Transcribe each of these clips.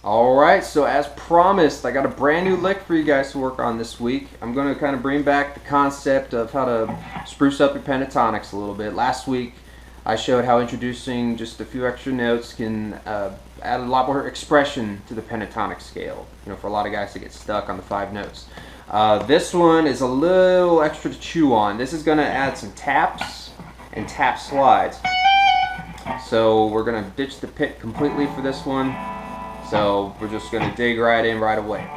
Alright, so as promised, I got a brand new lick for you guys to work on this week. I'm going to kind of bring back the concept of how to spruce up your pentatonics a little bit. Last week, I showed how introducing just a few extra notes can add a lot more expression to the pentatonic scale. You know, for a lot of guys to get stuck on the 5 notes. This one is a little extra to chew on. This is going to add some taps and tap slides. So we're going to ditch the pick completely for this one. So we're just going to dig right in right away.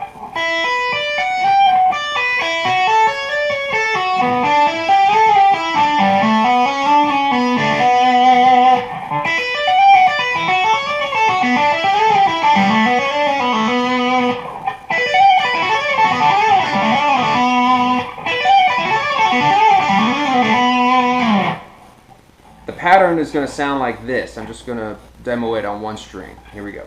The pattern is going to sound like this. I'm just going to demo it on one string. Here we go.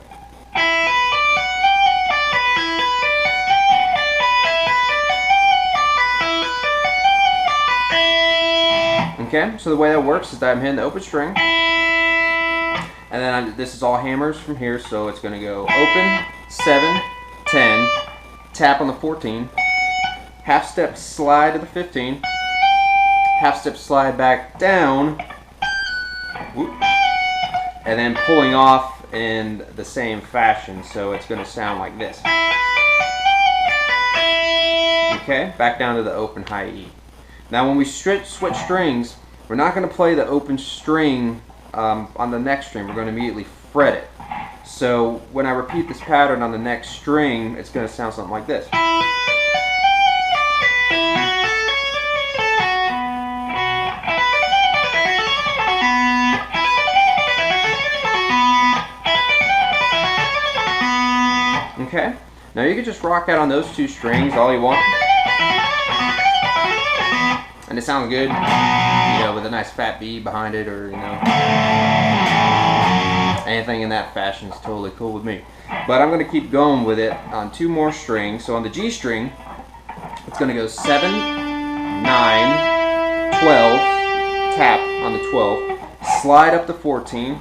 Okay, so the way that works is that I'm hitting the open string, and then this is all hammers from here, so it's going to go open, 7, 10, tap on the 14, half step slide to the 15, half step slide back down, whoop, and then pulling off in the same fashion, so it's going to sound like this. Okay, back down to the open high E. Now when we switch strings, we're not going to play the open string on the next string. We're going to immediately fret it. So when I repeat this pattern on the next string, it's going to sound something like this. Okay, now you can just rock out on those 2 strings all you want. And it sounds good, you know, with a nice fat B behind it, or, you know, anything in that fashion is totally cool with me. But I'm going to keep going with it on 2 more strings. So on the G string, it's going to go 7, 9, 12, tap on the 12, slide up to 14,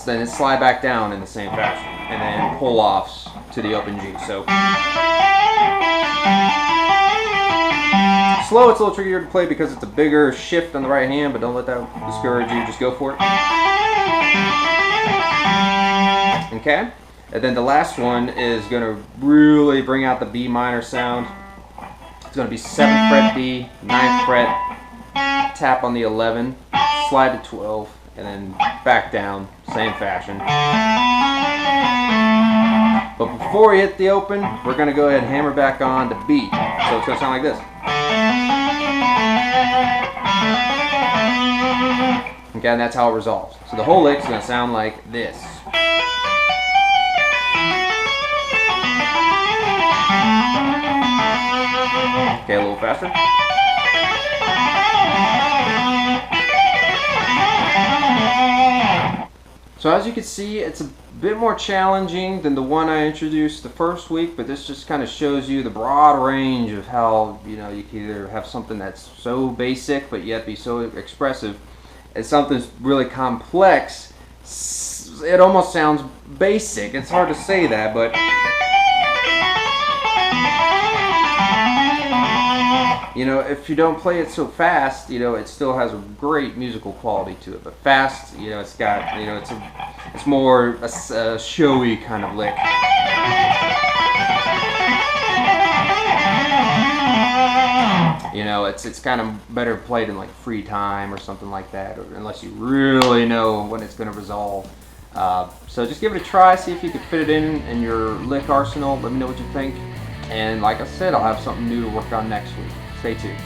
then slide back down in the same fashion, and then pull offs to the open G. So slow, it's a little trickier to play because it's a bigger shift on the right hand, but don't let that discourage you. Just go for it. Okay? And then the last one is going to really bring out the B minor sound. It's going to be 7th fret B, 9th fret, tap on the 11, slide to 12, and then back down, same fashion. But before we hit the open, we're going to go ahead and hammer back on the B. So it's going to sound like this. Okay, and that's how it resolves. So the whole lick is going to sound like this. Okay, a little faster. So as you can see, it's a bit more challenging than the one I introduced the first week, but this just kind of shows you the broad range of how, you know, you can either have something that's so basic but yet be so expressive, and something really complex. It almost sounds basic. It's hard to say that, but you know, if you don't play it so fast, you know, it still has a great musical quality to it. But fast, you know, it's got, you know, it's more a showy kind of lick. You know, it's kind of better played in like free time or something like that, or unless you really know when it's going to resolve. So just give it a try, see if you can fit it in your lick arsenal. Let me know what you think. And like I said, I'll have something new to work on next week. Stay tuned.